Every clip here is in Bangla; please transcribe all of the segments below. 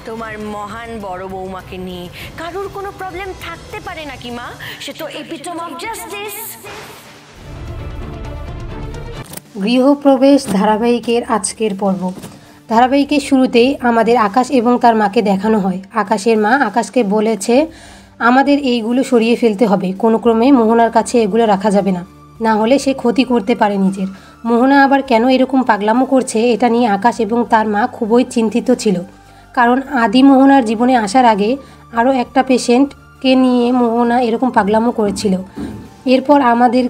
তোমার মহান বড় বৌমাকে নিয়ে কারোর কোনো প্রবলেম থাকতে পারে নাকি মা? সে তো এপিটম অফ জাস্টিস। গৃহপ্রবেশ ধারাবাহিকের আজকের পর্ব। ধারাবাহিকের শুরুতেই আমাদের আকাশ এবং তার মাকে দেখানো হয়। আকাশের মা আকাশকে বলেছে আমাদের এইগুলো সরিয়ে ফেলতে হবে, কোনো ক্রমে মোহনার কাছে এগুলো রাখা যাবে না, না হলে সে ক্ষতি করতে পারে নিজের। মোহনা আবার কেন এরকম পাগলামো করছে এটা নিয়ে আকাশ এবং তার মা খুবই চিন্তিত ছিল, কারণ আদি মোহনার জীবনে আসার আগে আরও একটা পেশেন্টকে নিয়ে মোহনা এরকম পাগলামো করেছিল। এরপর আমাদের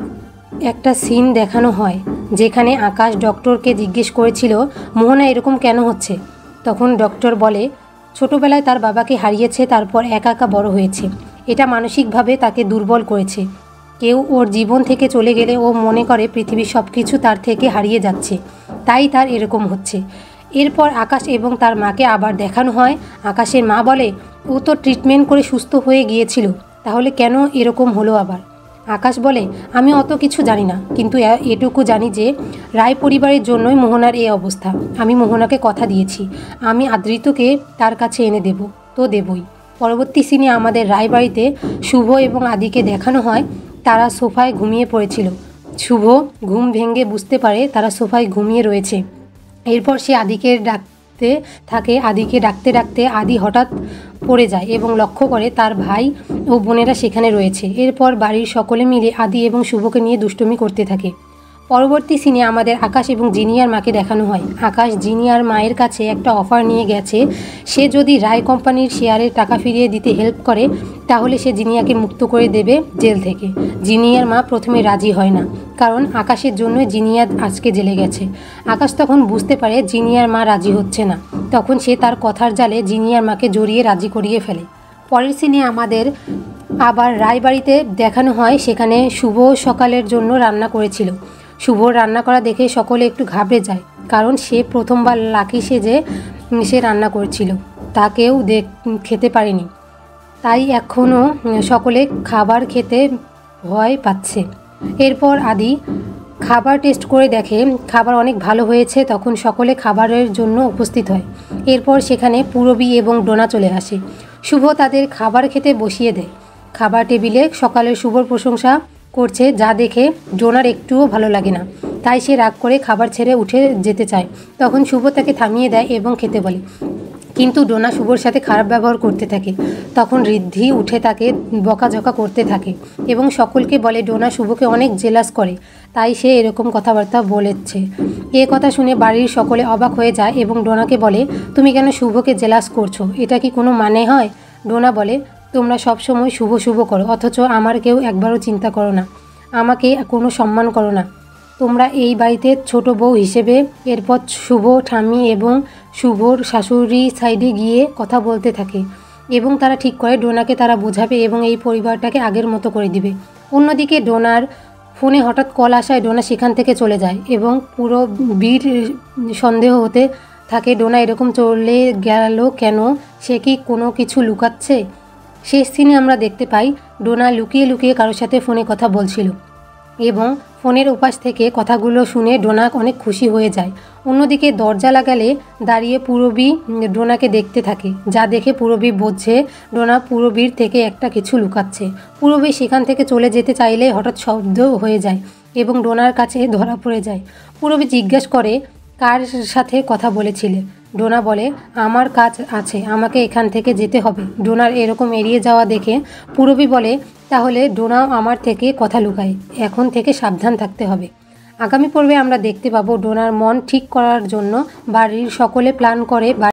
একটা সিন দেখানো হয় যেখানে আকাশ ডক্টরকে জিজ্ঞেস করেছিল মোহনা এরকম কেন হচ্ছে। তখন ডক্টর বলে ছোটোবেলায় তার বাবাকে হারিয়েছে, তারপর একা একা বড় হয়েছে, এটা মানসিকভাবে তাকে দুর্বল করেছে। কেউ ওর জীবন থেকে চলে গেলে ও মনে করে পৃথিবীর সব কিছু তার থেকে হারিয়ে যাচ্ছে, তাই তার এরকম হচ্ছে। এরপর আকাশ এবং তার মাকে আবার দেখানো হয়। আকাশের মা বলে ও তো ট্রিটমেন্ট করে সুস্থ হয়ে গিয়েছিল, তাহলে কেন এরকম হলো আবার? আকাশ বলে আমি অত কিছু জানি না, কিন্তু এটুকু জানি যে রায় পরিবারের জন্যই মোহনার এই অবস্থা। আমি মোহনাকে কথা দিয়েছি আমি আদৃতকে তার কাছে এনে দেব, তো দেবই। পরবর্তী সিনে আমাদের রায়বাড়িতে শুভ এবং আদিকে দেখানো হয় তারা সোফায় ঘুমিয়ে পড়েছিল। শুভ ঘুম ভেঙে বুঝতে পারে তারা সোফায় ঘুমিয়ে রয়েছে। এরপর সে আদিকে ডাকতে থাকে। আদিকে ডাকতে ডাকতে আদি হঠাৎ পড়ে যায় এবং লক্ষ্য করে তার ভাই ও বোনেরা সেখানে রয়েছে। এরপর বাড়ির সকলে মিলে আদি এবং শুভকে নিয়ে দুষ্টুমি করতে থাকে। পরবর্তী সিনে আমাদের আকাশ এবং জিনিয়ার মাকে দেখানো হয়। আকাশ জিনিয়ার মায়ের কাছে একটা অফার নিয়ে গেছে, সে যদি রায় কোম্পানির শেয়ারের টাকা ফিরিয়ে দিতে হেল্প করে তাহলে সে জিনিয়াকে মুক্ত করে দেবে জেল থেকে। জিনিয়ার মা প্রথমে রাজি হয় না, কারণ আকাশের জন্য জিনিয়া আজকে জেলে গেছে। আকাশ তখন বুঝতে পারে জিনিয়ার মা রাজি হচ্ছে না, তখন সে তার কথার জালে জিনিয়ার মাকে জড়িয়ে রাজি করিয়ে ফেলে। পরের সিনে আমাদের আবার রায়বাড়িতে দেখানো হয়, সেখানে শুভ সকালের জন্য রান্না করেছিল। শুভ রান্না করা দেখে সকলে একটু ঘাবড়ে যায়, কারণ সে প্রথমবার লাকি সেজে সে রান্না করছিল, তা কেউ খেতে পারেনি, তাই এখনও সকলে খাবার খেতে ভয় পাচ্ছে। এরপর আদি খাবার টেস্ট করে দেখে খাবার অনেক ভালো হয়েছে, তখন সকলে খাবারের জন্য উপস্থিত হয়। এরপর সেখানে পূরবী এবং ডোনা চলে আসে। শুভ তাদের খাবার খেতে বসিয়ে দেয়। খাবার টেবিলে সকালের শুভর প্রশংসা করছে, যা দেখে ডোনার একটুও ভালো লাগে না, তাই সে রাগ করে খাবার ছেড়ে উঠে যেতে চায়। তখন শুভ তাকে থামিয়ে দেয় এবং খেতে বলে, কিন্তু ডোনা শুভর সাথে খারাপ ব্যবহার করতে থাকে। তখন ঋদ্ধি উঠে তাকে বকাঝকা করতে থাকে এবং সকলকে বলে ডোনা শুভকে অনেক জেলাস করে, তাই সে এরকম কথাবার্তা বলেছে। এ কথা শুনে বাড়ির সকলে অবাক হয়ে যায় এবং ডোনাকে বলে তুমি কেন শুভকে জেলাস করছো, এটা কি কোনো মানে হয়? ডোনা বলে তোমরা সবসময় শুভ শুভ করো, অথচ আমার কেউ একবারও চিন্তা করো না, আমাকে কোনো সম্মান করো না, তোমরা এই বাড়িতে ছোট বউ হিসেবে। এরপর শুভ ঠাম্মি এবং শুভর শাশুড়ি সাইডে গিয়ে কথা বলতে থাকে এবং তারা ঠিক করে ডোনাকে তারা বোঝাবে এবং এই পরিবারটাকে আগের মতো করে দিবে। অন্যদিকে ডোনার ফোনে হঠাৎ কল আসায় ডোনা সেখান থেকে চলে যায় এবং পুরো বীর সন্দেহ হতে থাকে ডোনা এরকম চলে গেল কেন, সে কি কোনো কিছু লুকাচ্ছে। শেষ সিনে আমরা দেখতে পাই ডোনা লুকিয়ে লুকিয়ে কারোর সাথে ফোনে কথা বলছিল এবং ফোনের উপাস থেকে কথাগুলো শুনে ডোনা অনেক খুশি হয়ে যায়। অন্যদিকে দরজা লাগালে দাঁড়িয়ে পূরবী ডোনাকে দেখতে থাকে, যা দেখে পূরবী বোঝে ডোনা পূরবীর থেকে একটা কিছু লুকাচ্ছে। পূরবী সেখান থেকে চলে যেতে চাইলে হঠাৎ শব্দ হয়ে যায় এবং ডোনার কাছে ধরা পড়ে যায়। পূরবী জিজ্ঞেস করে কার সাথে কথা বলেছিলে। ডোনা বলে আমার কাজ আছে, আমাকে এখান থেকে যেতে হবে। ডোনার এরকম এড়িয়ে যাওয়া দেখে পূরবী বলে তাহলে ডোনাও আমার থেকে কথা লুকায়, এখন থেকে সাবধান থাকতে হবে। আগামী পর্বে আমরা দেখতে পাবো ডোনার মন ঠিক করার জন্য বাড়ির সকলে প্ল্যান করে